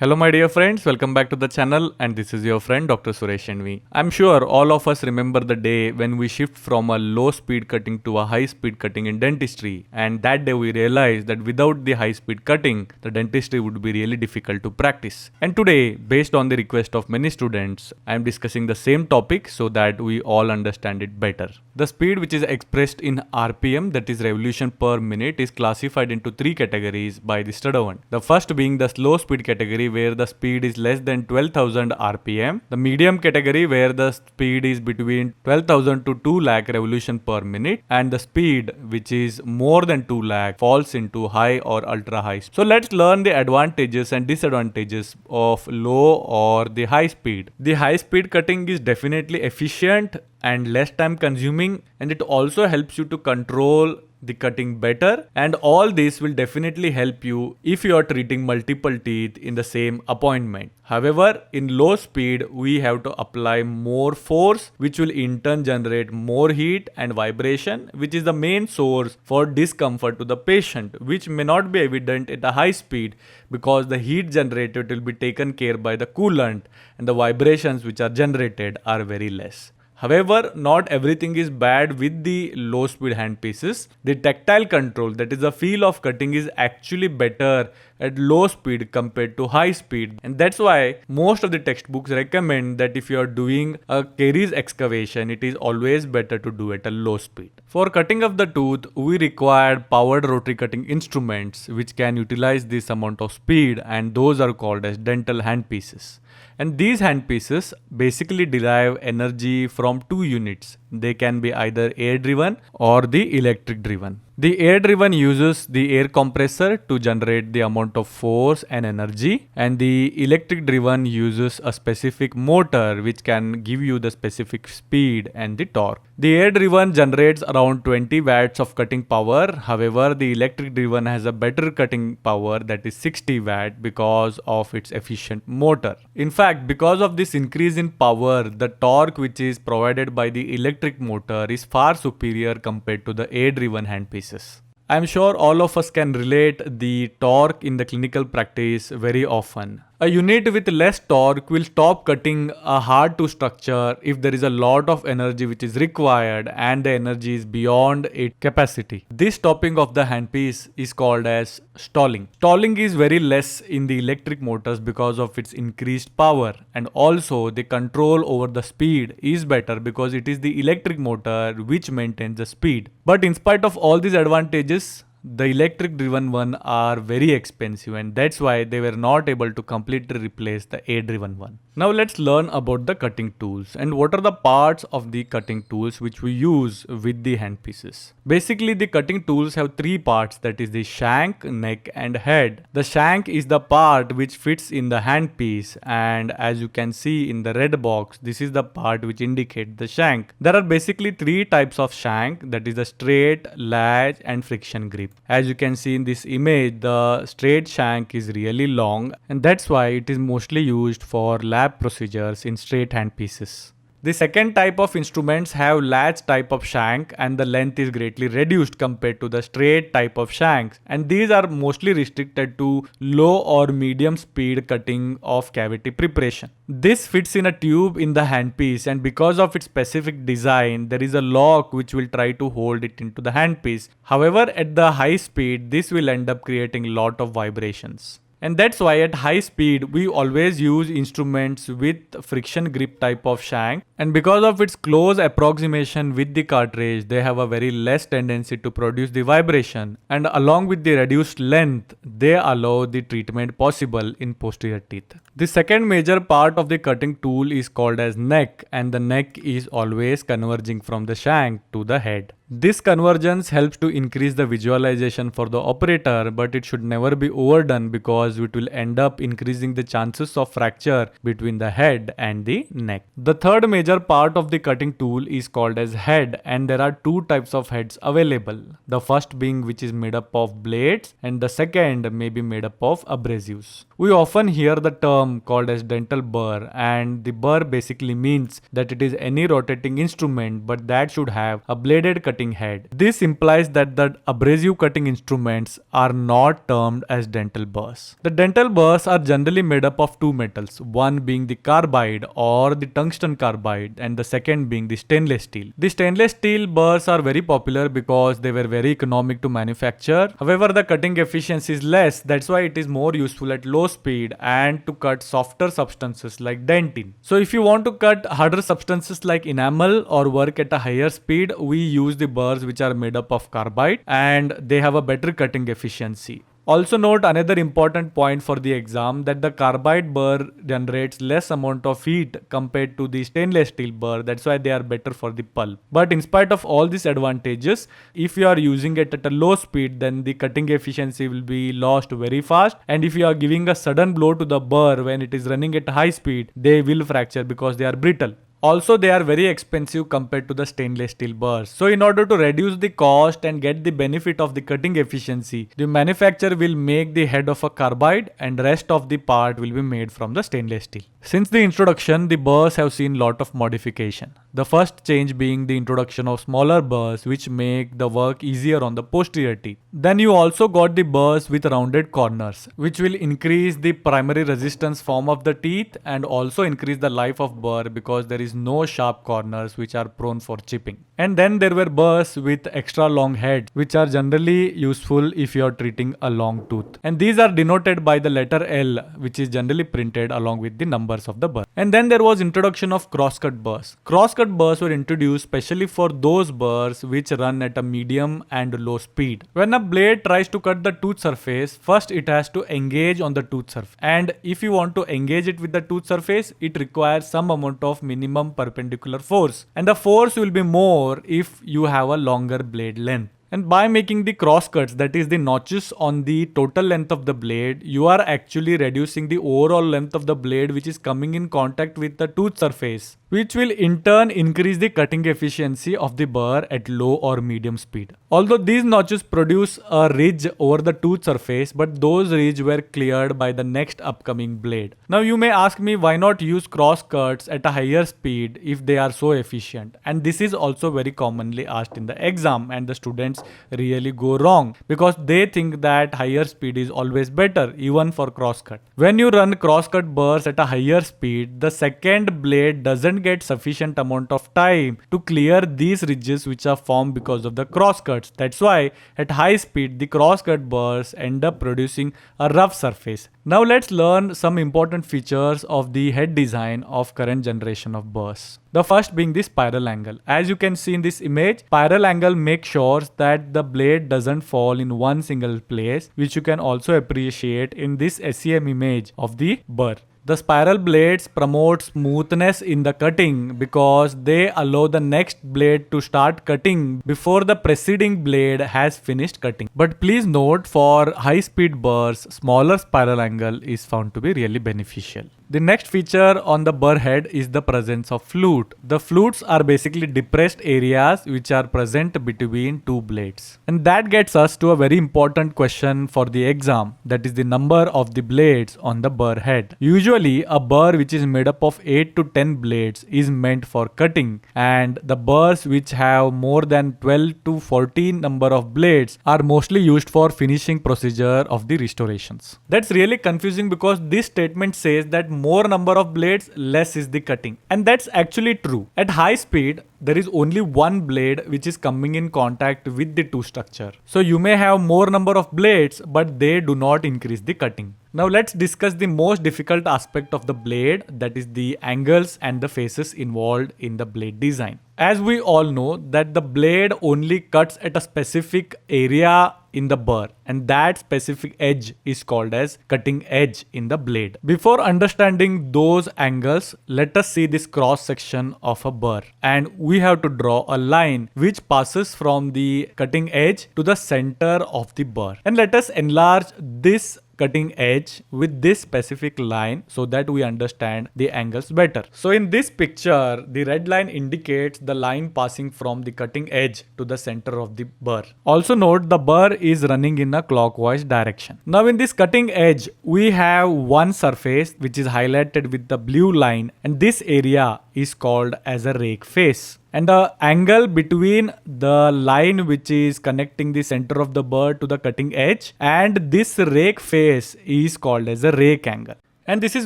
Hello my dear friends, welcome back to the channel and this is your friend Dr Suresh Shenvi. I'm sure all of us remember the day when we shift from a low speed cutting to a high speed cutting in dentistry, and that day we realized that without the high speed cutting, the dentistry would be really difficult to practice. And today, based on the request of many students, I am discussing the same topic so that we all understand it better. The speed which is expressed in RPM, that is revolution per minute, is classified into three categories by the Student. The first being the slow speed category, where the speed is less than 12,000 RPM. The medium category, where the speed is between 12,000 to 2 lakh revolution per minute. And the speed which is more than 2 lakh falls into high or ultra high. So let's learn the advantages and disadvantages of low or the high speed. The high speed cutting is definitely efficient and less time consuming, and it also helps you to control the cutting better, and all this will definitely help you if you are treating multiple teeth in the same appointment. However, in low speed we have to apply more force, which will in turn generate more heat and vibration, which is the main source for discomfort to the patient, which may not be evident at a high speed because the heat generated will be taken care by the coolant and the vibrations which are generated are very less. However, not everything is bad with the low speed handpieces. The tactile control, that is the feel of cutting, is actually better at low speed compared to high speed, and that's why most of the textbooks recommend that if you are doing a caries excavation, it is always better to do at a low speed. For cutting of the tooth, we require powered rotary cutting instruments which can utilize this amount of speed, and those are called as dental handpieces. And these handpieces basically derive energy from two units. They can be either air driven or the electric driven. The air driven uses the air compressor to generate the amount of force and energy, and the electric driven uses a specific motor which can give you the specific speed and the torque. The air driven generates around 20 watts of cutting power. However, the electric driven has a better cutting power, that is 60 watt, because of its efficient motor. In fact, because of this increase in power, the torque which is provided by the electric motor is far superior compared to the air driven handpieces. I'm sure all of us can relate the torque in the clinical practice very often. A unit with less torque will stop cutting a hard to structure if there is a lot of energy which is required and the energy is beyond its capacity. This stopping of the handpiece is called as stalling. Stalling is very less in the electric motors because of its increased power, and also the control over the speed is better because it is the electric motor which maintains the speed. But in spite of all these advantages, the electric driven one are very expensive, and that's why they were not able to completely replace the air driven one. Now let's learn about the cutting tools and what are the parts of the cutting tools which we use with the handpieces. Basically, the cutting tools have three parts, that is the shank, neck and head. The shank is the part which fits in the handpiece, and as you can see in the red box, this is the part which indicates the shank. There are basically three types of shank, that is the straight, latch and friction grip. As you can see in this image, the straight shank is really long, and that's why it is mostly used for lab procedures in straight handpieces. The second type of instruments have latch type of shank, and the length is greatly reduced compared to the straight type of shanks, and these are mostly restricted to low or medium speed cutting of cavity preparation. This fits in a tube in the handpiece, and because of its specific design, there is a lock which will try to hold it into the handpiece. However, at the high speed, this will end up creating a lot of vibrations. And that's why at high speed, we always use instruments with friction grip type of shank. And because of its close approximation with the cartridge, they have a very less tendency to produce the vibration. And along with the reduced length, they allow the treatment possible in posterior teeth. The second major part of the cutting tool is called as neck, and the neck is always converging from the shank to the head. This convergence helps to increase the visualization for the operator, but it should never be overdone because it will end up increasing the chances of fracture between the head and the neck. The third major part of the cutting tool is called as head, and there are two types of heads available. The first being which is made up of blades, and the second may be made up of abrasives. We often hear the term called as dental burr, and the burr basically means that it is any rotating instrument but that should have a bladed cutting cutting head. This implies that the abrasive cutting instruments are not termed as dental burrs. The dental burrs are generally made up of two metals, one being the carbide or the tungsten carbide and the second being the stainless steel. The stainless steel burrs are very popular because they were very economic to manufacture. However, the cutting efficiency is less, that's why it is more useful at low speed and to cut softer substances like dentin. So if you want to cut harder substances like enamel or work at a higher speed, we use the burrs which are made up of carbide and they have a better cutting efficiency. Also note another important point for the exam, that the carbide burr generates less amount of heat compared to the stainless steel burr. That's why they are better for the pulp. But in spite of all these advantages, if you are using it at a low speed, then the cutting efficiency will be lost very fast. And if you are giving a sudden blow to the burr when it is running at high speed, they will fracture because they are brittle. Also, they are very expensive compared to the stainless steel burrs. So in order to reduce the cost and get the benefit of the cutting efficiency, the manufacturer will make the head of a carbide and rest of the part will be made from the stainless steel. Since the introduction, the burrs have seen lot of modification. The first change being the introduction of smaller burrs which make the work easier on the posterior teeth. Then you also got the burrs with rounded corners which will increase the primary resistance form of the teeth and also increase the life of burr because there is no sharp corners which are prone for chipping. And then there were burrs with extra long heads which are generally useful if you are treating a long tooth. And these are denoted by the letter L which is generally printed along with the numbers of the burr. And then there was introduction of crosscut burrs. Crosscut burrs were introduced specially for those burrs which run at a medium and low speed. When a blade tries to cut the tooth surface, first it has to engage on the tooth surface. And if you want to engage it with the tooth surface, it requires some amount of minimum perpendicular force. And the force will be more if you have a longer blade length. And by making the cross cuts, that is the notches on the total length of the blade, you are actually reducing the overall length of the blade which is coming in contact with the tooth surface, which will in turn increase the cutting efficiency of the burr at low or medium speed. Although these notches produce a ridge over the tooth surface, but those ridges were cleared by the next upcoming blade. Now you may ask me why not use cross cuts at a higher speed if they are so efficient. And this is also very commonly asked in the exam and the students really go wrong because they think that higher speed is always better even for crosscut. When you run crosscut burrs at a higher speed, the second blade doesn't get sufficient amount of time to clear these ridges which are formed because of the crosscuts. That's why at high speed the crosscut burrs end up producing a rough surface. Now let's learn some important features of the head design of current generation of burrs. The first being the spiral angle. As you can see in this image, spiral angle makes sure that the blade doesn't fall in one single place, which you can also appreciate in this SEM image of the burr. The spiral blades promote smoothness in the cutting because they allow the next blade to start cutting before the preceding blade has finished cutting. But please note, for high speed burrs, smaller spiral angle is found to be really beneficial. The next feature on the burr head is the presence of flute. The flutes are basically depressed areas which are present between two blades. And that gets us to a very important question for the exam, that is the number of the blades on the burr head. Usually a burr which is made up of 8 to 10 blades is meant for cutting, and the burrs which have more than 12 to 14 number of blades are mostly used for finishing procedure of the restorations. That's really confusing because this statement says that more number of blades, less is the cutting. And that's actually true. At high speed, there is only one blade which is coming in contact with the tooth structure. So you may have more number of blades, but they do not increase the cutting. Now let's discuss the most difficult aspect of the blade, that is the angles and the faces involved in the blade design. As we all know that the blade only cuts at a specific area in the burr, and that specific edge is called as cutting edge in the blade. Before understanding those angles, let us see this cross section of a burr, and we have to draw a line which passes from the cutting edge to the center of the burr. And let us enlarge this cutting edge with this specific line so that we understand the angles better. So in this picture, the red line indicates the line passing from the cutting edge to the center of the burr. Also note, the burr is running in a clockwise direction. Now in this cutting edge, we have one surface which is highlighted with the blue line, and this area is called as a rake face. And the angle between the line which is connecting the center of the burr to the cutting edge and this rake face is called as a rake angle. And this is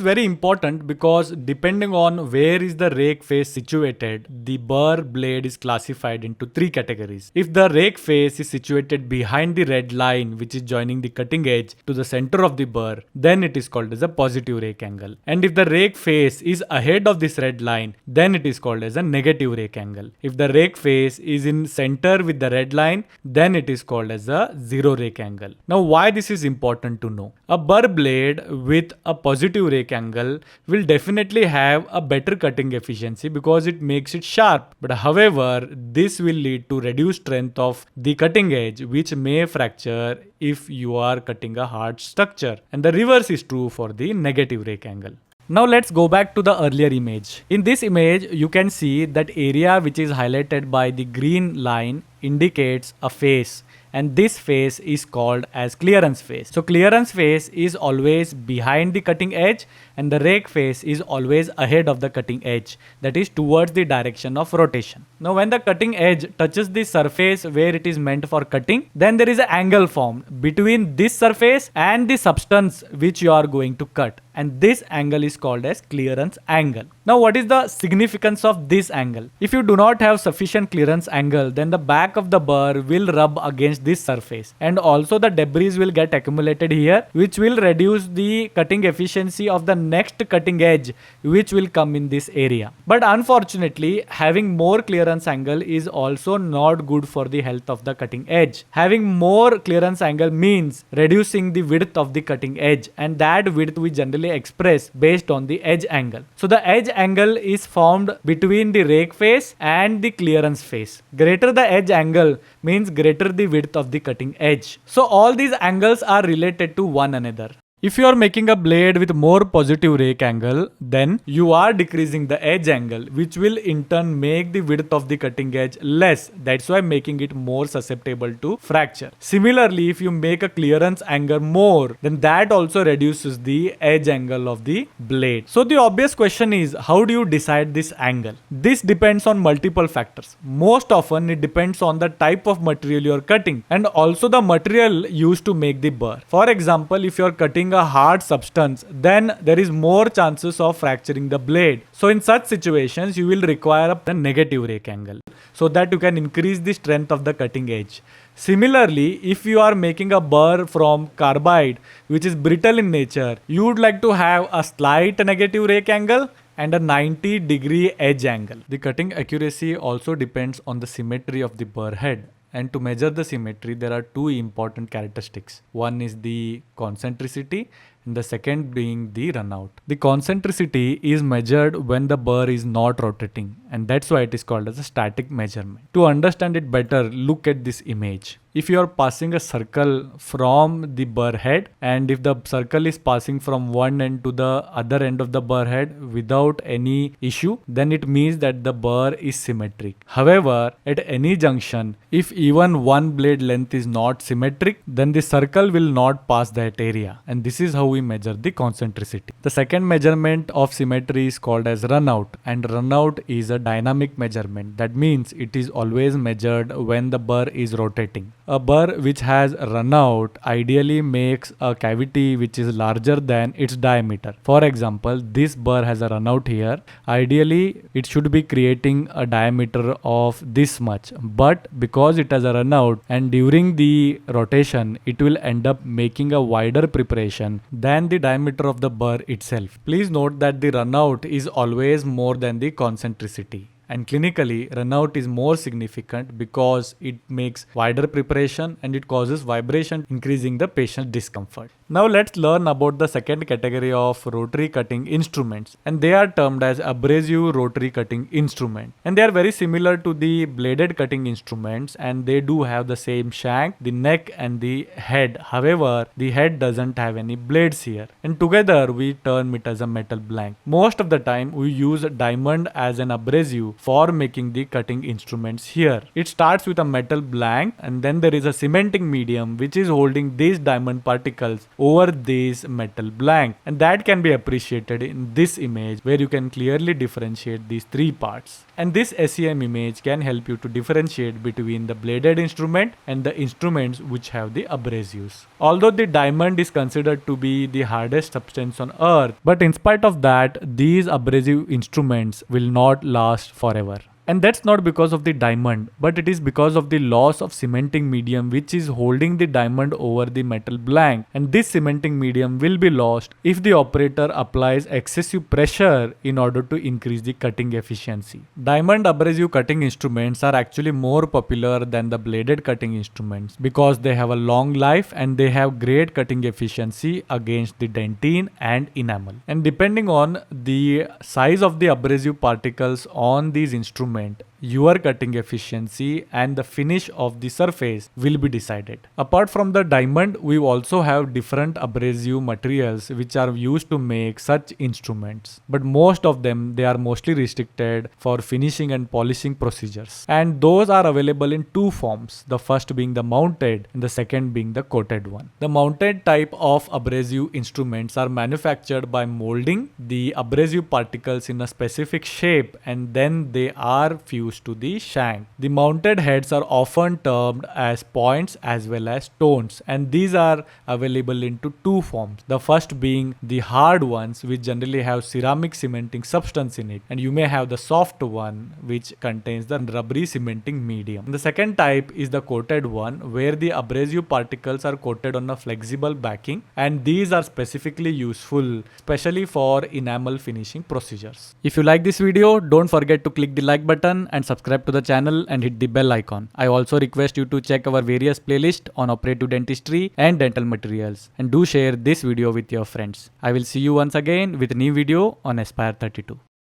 very important because depending on where is the rake face situated, the burr blade is classified into 3 categories. If the rake face is situated behind the red line which is joining the cutting edge to the center of the burr, then it is called as a positive rake angle. And if the rake face is ahead of this red line, then it is called as a negative rake angle. If the rake face is in center with the red line, then it is called as a zero rake angle. Now why this is important to know? A burr blade with a positive rake angle will definitely have a better cutting efficiency because it makes it sharp. But however, this will lead to reduced strength of the cutting edge, which may fracture if you are cutting a hard structure. And the reverse is true for the negative rake angle. Now let's go back to the earlier image. In this image, you can see that area which is highlighted by the green line indicates a face. And this face is called as clearance face. So clearance face is always behind the cutting edge and the rake face is always ahead of the cutting edge, that is towards the direction of rotation. Now when the cutting edge touches the surface where it is meant for cutting, then there is an angle formed between this surface and the substance which you are going to cut, and this angle is called as clearance angle. Now what is the significance of this angle? If you do not have sufficient clearance angle, then the back of the burr will rub against this surface and also the debris will get accumulated here, which will reduce the cutting efficiency of the next cutting edge which will come in this area. But unfortunately, having more clearance angle is also not good for the health of the cutting edge. Having more clearance angle means reducing the width of the cutting edge, and that width we generally express based on the edge angle. So the edge angle is formed between the rake face and the clearance face. Greater the edge angle means greater the width of the cutting edge. So all these angles are related to one another. If you are making a blade with more positive rake angle, then you are decreasing the edge angle, which will in turn make the width of the cutting edge less. That's why making it more susceptible to fracture. Similarly, if you make a clearance angle more, then that also reduces the edge angle of the blade. So the obvious question is, how do you decide this angle? This depends on multiple factors. Most often it depends on the type of material you are cutting and also the material used to make the burr. For example, if you are cutting a hard substance, then there is more chances of fracturing the blade. So in such situations, you will require a negative rake angle so that you can increase the strength of the cutting edge. Similarly, if you are making a burr from carbide, which is brittle in nature, you would like to have a slight negative rake angle and a 90-degree edge angle. The cutting accuracy also depends on the symmetry of the burr head. And to measure the symmetry, there are 2 important characteristics. One is the concentricity and the second being the runout. The concentricity is measured when the burr is not rotating, and that's why it is called as a static measurement. To understand it better, look at this image. If you are passing a circle from the burr head, and if the circle is passing from one end to the other end of the burr head without any issue, then it means that the burr is symmetric. However, at any junction, if even one blade length is not symmetric, then the circle will not pass that area, and this is how we measure the concentricity. The second measurement of symmetry is called as runout, and runout is a dynamic measurement. That means it is always measured when the burr is rotating. A burr which has runout ideally makes a cavity which is larger than its diameter. For example, this burr has a runout here. Ideally, it should be creating a diameter of this much, but because it has a runout and during the rotation, it will end up making a wider preparation than the diameter of the burr itself. Please note that the runout is always more than the concentricity. And clinically, runout is more significant because it makes wider preparation and it causes vibration, increasing the patient's discomfort. Now let's learn about the second category of rotary cutting instruments, and they are termed as abrasive rotary cutting instrument. And they are very similar to the bladed cutting instruments, and they do have the same shank, the neck and the head. However, the head doesn't have any blades here, and together we term it as a metal blank. Most of the time we use a diamond as an abrasive for making the cutting instruments here. It starts with a metal blank, and then there is a cementing medium which is holding these diamond particles over this metal blank, and that can be appreciated in this image where you can clearly differentiate these three parts. And this SEM image can help you to differentiate between the bladed instrument and the instruments which have the abrasives. Although the diamond is considered to be the hardest substance on earth, but in spite of that, these abrasive instruments will not last forever. And that's not because of the diamond, but it is because of the loss of cementing medium which is holding the diamond over the metal blank. And this cementing medium will be lost if the operator applies excessive pressure in order to increase the cutting efficiency. Diamond abrasive cutting instruments are actually more popular than the bladed cutting instruments because they have a long life and they have great cutting efficiency against the dentin and enamel. And depending on the size of the abrasive particles on these instruments, your cutting efficiency and the finish of the surface will be decided. Apart from the diamond, we also have different abrasive materials which are used to make such instruments, but most of them, they are mostly restricted for finishing and polishing procedures, and those are available in two forms, the first being the mounted and the second being the coated one. The mounted type of abrasive instruments are manufactured by molding the abrasive particles in a specific shape, and then they are fused to the shank. The mounted heads are often termed as points as well as stones, and these are available into two forms. The first being the hard ones which generally have ceramic cementing substance in it, and you may have the soft one which contains the rubbery cementing medium. The second type is the coated one where the abrasive particles are coated on a flexible backing, and these are specifically useful especially for enamel finishing procedures. If you like this video, don't forget to click the like button and subscribe to the channel and hit the bell icon. I also request you to check our various playlists on operative dentistry and dental materials, and do share this video with your friends. I will see you once again with a new video on Aspire 32.